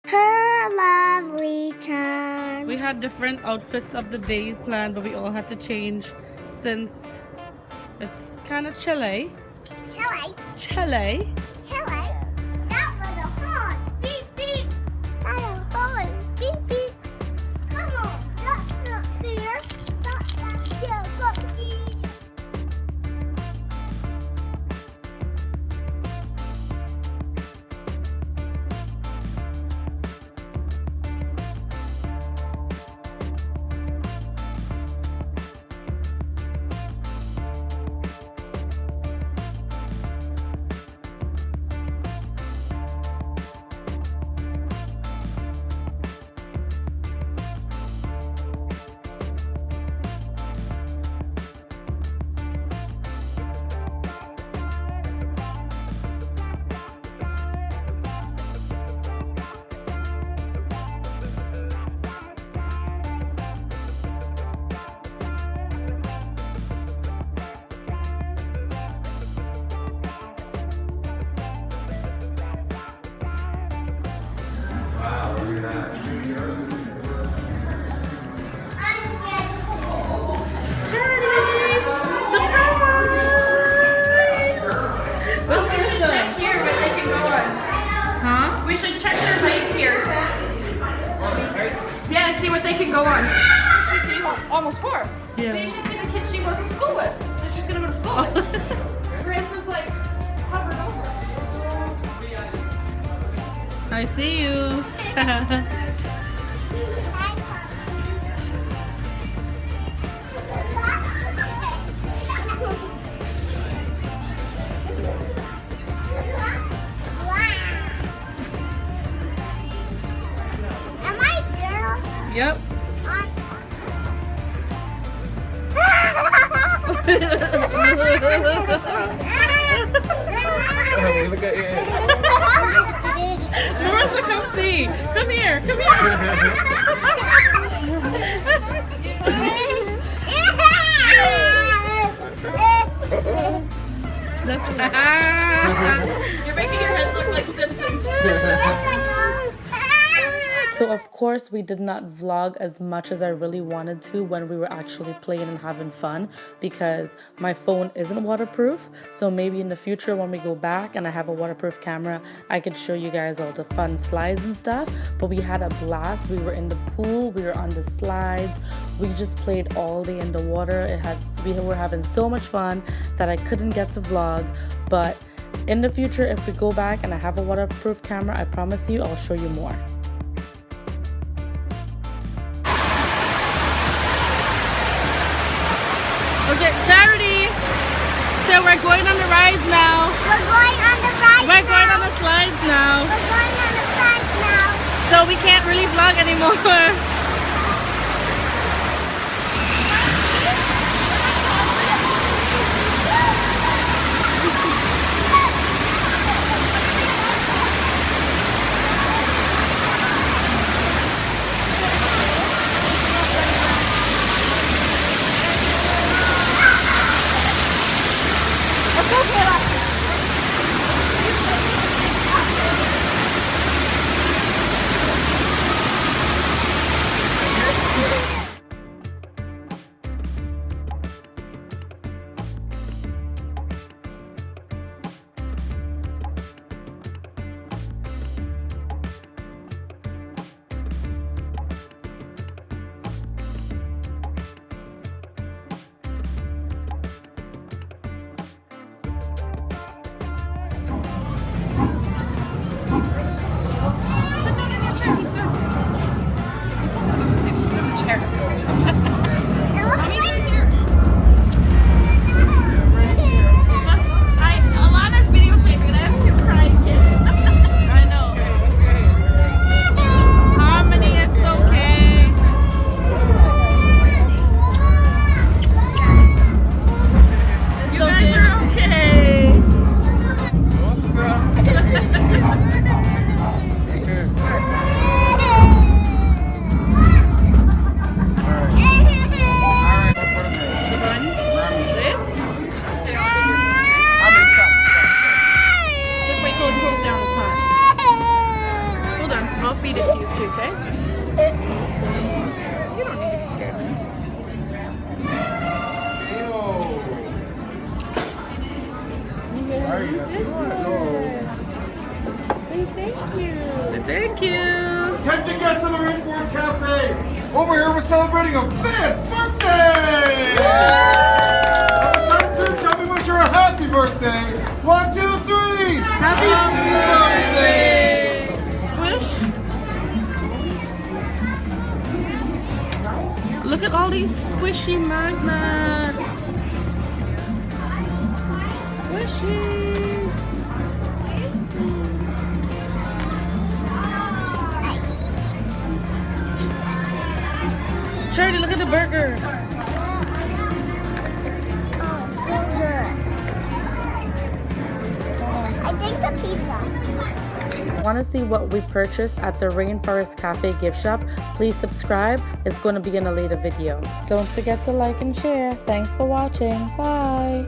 Her lovely charms. We had different outfits of the days planned, but we all had to change since it's kind of chilly. Chili. Chilly. Chili. That was a horn. Beep, beep. That was a horn. Beep, beep. Come on. That's not there. That's not here. Look here. We should check their rates here. Yeah, see what they can go on. She's almost 4. Yeah. We should see the kids she goes to school with. That she's gonna go to school with. Grace is like covered over. I see you. Yep. Look at you. Marissa, come see. Come here. Come here. You're making your heads look like Simpsons. So of course we did not vlog as much as I really wanted to when we were actually playing and having fun, because my phone isn't waterproof. So maybe in the future when we go back and I have a waterproof camera, I could show you guys all the fun slides and stuff. But we had a blast. We were in the pool, we were on the slides, we just played all day in the water. We were having so much fun that I couldn't get to vlog. But in the future, if we go back and I have a waterproof camera, I promise you I'll show you more. Okay, Charity. So we're going on the rides now. We're going on the rides We're going now. on the slides now. We're going on the slides now. So we can't really vlog anymore. it to you too, okay? You don't need to be scared. Say thank you. Say thank you. Attention guests of the Rainforest Cafe! Over here we're celebrating a 5th birthday! Come through, tell me wish her a happy birthday! 1, 2, 3! Happy birthday! Squish. Look at all these squishy magnets. Squishy. Charlie, look at the burger. Oh, so good. I think the pizza. Want to see what we purchased at the Rainforest Cafe gift shop? Please subscribe. It's going to be in a later video. Don't forget to like and share. Thanks for watching. Bye.